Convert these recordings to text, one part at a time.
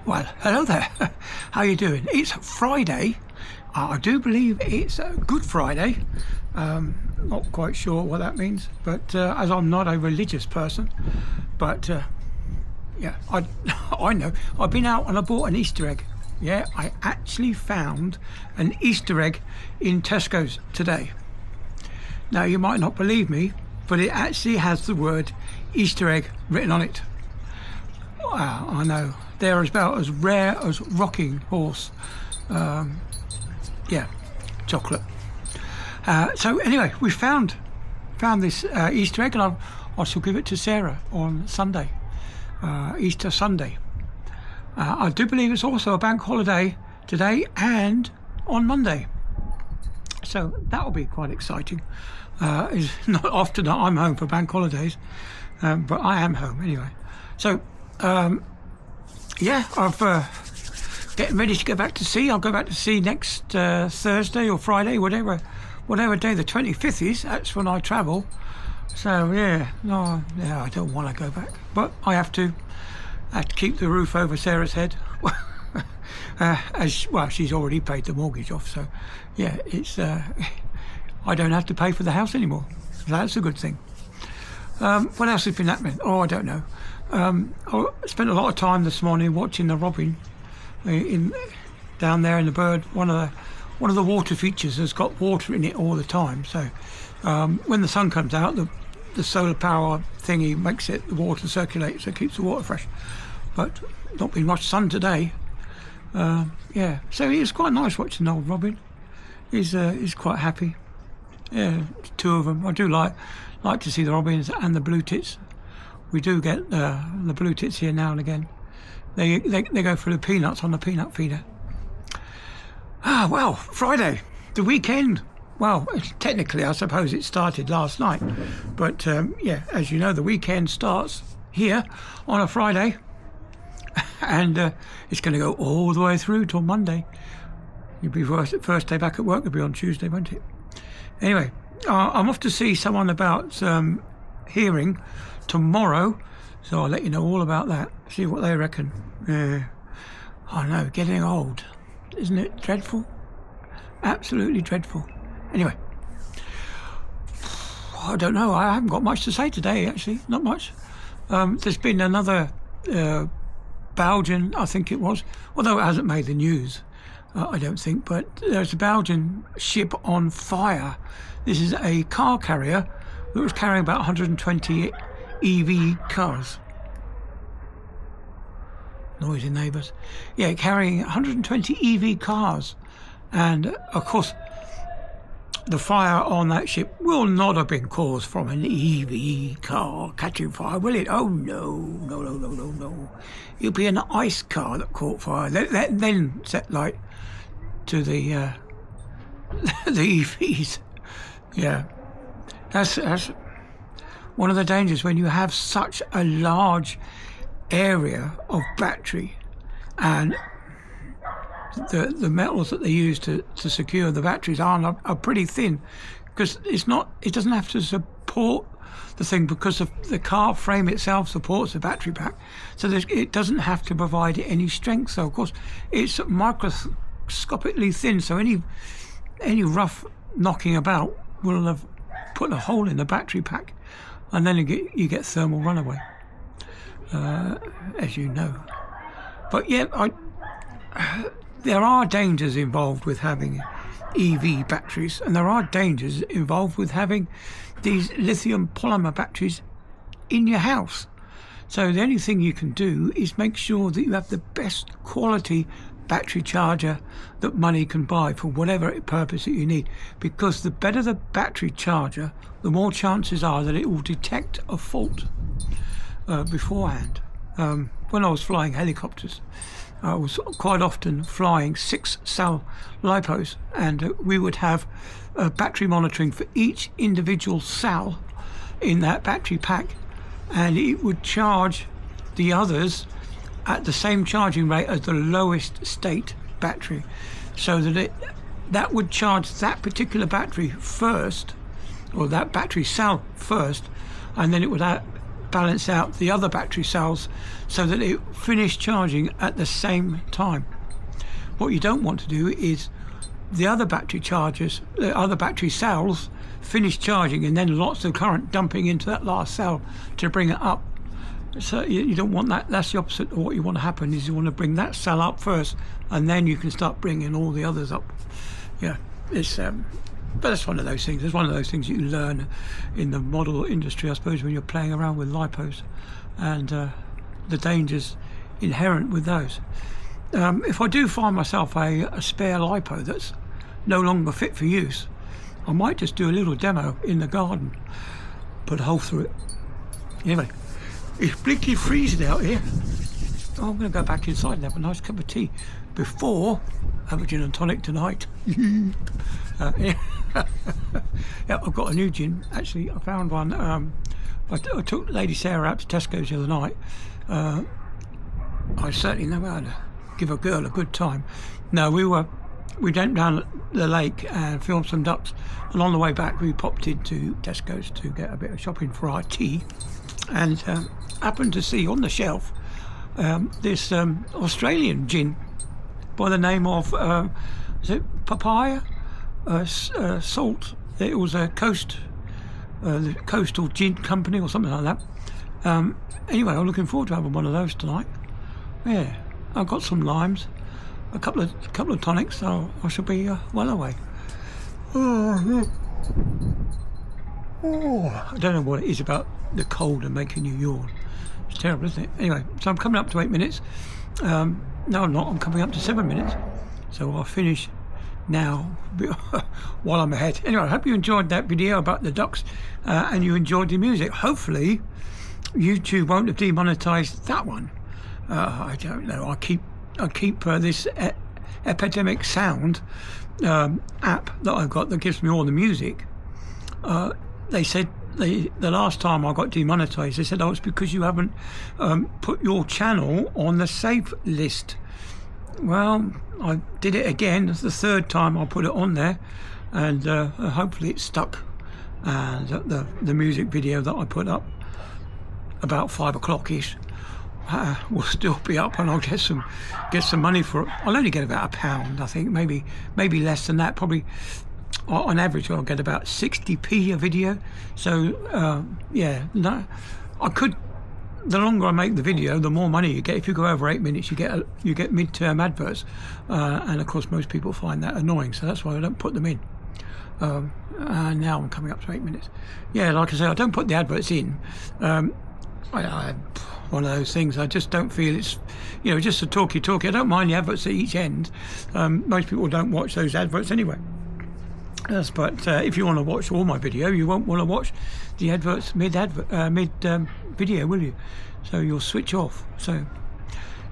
Well, hello there. How you doing? It's Friday. I do believe it's Good Friday. Not quite sure what that means, but as I'm not a religious person, but yeah, I know. I've been out and I bought an Easter egg. Yeah, I actually found an Easter egg in Tesco's today. Now, you might not believe me, but it actually has the word Easter egg written on it. Wow, I know. They're about as rare as rocking horse. Yeah, chocolate. So anyway, we found this Easter egg, and I shall give it to Sarah on Sunday, Easter Sunday. I do believe it's also a bank holiday today and on Monday. So that will be quite exciting. It's not often that I'm home for bank holidays, but I am home anyway. So, yeah, I've getting ready to go back to sea. I'll go back to sea next Thursday or Friday, whatever day the 25th is. That's when I travel. So yeah, I don't want to go back, but I have to keep the roof over Sarah's head. She's already paid the mortgage off, so yeah, it's I don't have to pay for the house anymore. So that's a good thing. What else has been happening? Oh, I don't know. I spent a lot of time this morning watching the robin down there in the bird. One of the water features has got water in it all the time. So when the sun comes out, the solar power thingy makes the water circulate, so it keeps the water fresh. But not been much sun today. Yeah, so it's quite nice watching the old robin. He's quite happy. Yeah, two of them. I do like to see the robins and the blue tits. We do get the blue tits here now and again. They go for the peanuts on the peanut feeder. Well, Friday, the weekend. Well, technically, I suppose it started last night, but yeah, as you know, the weekend starts here on a Friday, and it's going to go all the way through till Monday. You'll be first day back at work. It'll be on Tuesday, won't it? Anyway, I'm off to see someone about hearing tomorrow, so I'll let you know all about that. See what they reckon. I know, getting old, isn't it dreadful? Absolutely dreadful. Anyway, I don't know. I haven't got much to say today, actually. Not much. There's been another Belgian, I think it was, although it hasn't made the news, I don't think, but there's a Belgian ship on fire. This is a car carrier that was carrying about 120 EV cars. Noisy neighbours. Yeah, carrying 120 EV cars. And, of course, the fire on that ship will not have been caused from an EV car catching fire, will it? Oh, no. It'll be an ICE car that caught fire. Then set light to the EVs. Yeah. That's one of the dangers when you have such a large area of battery, and the metals that they use to secure the batteries are pretty thin, because it doesn't have to support the thing, because the car frame itself supports the battery pack, so it doesn't have to provide any strength. So of course it's microscopically thin, so any rough knocking about will have put a hole in the battery pack, and then you get thermal runaway, as you know. But yeah, there are dangers involved with having EV batteries, and there are dangers involved with having these lithium polymer batteries in your house. So the only thing you can do is make sure that you have the best quality battery charger that money can buy for whatever purpose that you need, because the better the battery charger, the more chances are that it will detect a fault beforehand. When I was flying helicopters, I was quite often flying 6 cell lipos, and we would have battery monitoring for each individual cell in that battery pack, and it would charge the others at the same charging rate as the lowest state battery, so that would charge that particular battery first, or that battery cell first, and then it would balance out the other battery cells so that it finish charging at the same time. What you don't want to do is the other battery cells finish charging and then lots of current dumping into that last cell to bring it up. So you don't want that. That's the opposite of what you want to happen. Is you want to bring that cell up first, and then you can start bringing all the others up. Yeah, it's but it's one of those things. It's one of those things you learn in the model industry, I suppose, when you're playing around with lipos and the dangers inherent with those. If I do find myself a spare lipo that's no longer fit for use, I might just do a little demo in the garden, put a hole through it. Anyway, it's blinking freezing out here. Oh, I'm going to go back inside and have a nice cup of tea before I have a gin and tonic tonight. Yeah, I've got a new gin. Actually, I found one. I took Lady Sarah out to Tesco's the other night. I certainly know how to give a girl a good time. No, we went down the lake and filmed some ducks, and on the way back we popped into Tesco's to get a bit of shopping for our tea, and happened to see on the shelf this Australian gin by the name of is it Papaya Salt. It was a the Coastal Gin Company or something like that. Anyway, I'm looking forward to having one of those tonight. Yeah, I've got some limes, a couple of tonics, so I shall be well away. Oh, I don't know what it is about the cold and making you yawn. It's terrible, isn't it? Anyway, so I'm coming up to 8 minutes. No, I'm not. I'm coming up to 7 minutes. So I'll finish now while I'm ahead. Anyway, I hope you enjoyed that video about the ducks and you enjoyed the music. Hopefully, YouTube won't have demonetized that one. I don't know. I keep this Epidemic Sound app that I've got that gives me all the music. They said the last time I got demonetized, they said, oh, it's because you haven't put your channel on the safe list. Well, I did it again. It's the third time I put it on there, and hopefully it stuck. And the music video that I put up about 5 o'clock ish will still be up, and I'll get some money for it. I'll only get about £1, I think, maybe less than that. Probably on average I'll get about 60p a video. So yeah, no, I could. The longer I make the video, the more money you get. If you go over 8 minutes, you get mid-term adverts, and of course most people find that annoying. So that's why I don't put them in. And now I'm coming up to 8 minutes. Yeah, like I say, I don't put the adverts in. I one of those things. I just don't feel it's, just a talky. I don't mind the adverts at each end. Most people don't watch those adverts anyway. But if you want to watch all my video, you won't want to watch the adverts mid video, will you? So you'll switch off. So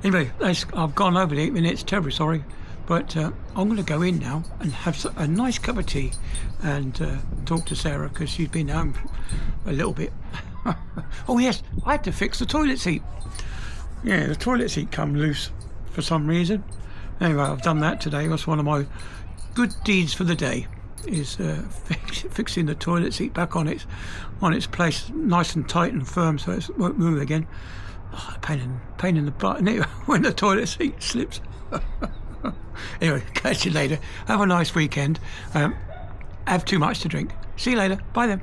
anyway, I've gone over the 8 minutes. Terribly sorry, but I'm going to go in now and have a nice cup of tea and talk to Sarah, because she's been home a little bit. Oh yes, I had to fix the toilet seat. Yeah, the toilet seat come loose for some reason. Anyway, I've done that today. That's one of my good deeds for the day, is fixing the toilet seat back on its place, nice and tight and firm, so it won't move again. Oh, pain in the butt, isn't it, when the toilet seat slips. Anyway, catch you later. Have a nice weekend. Have too much to drink. See you later. Bye then.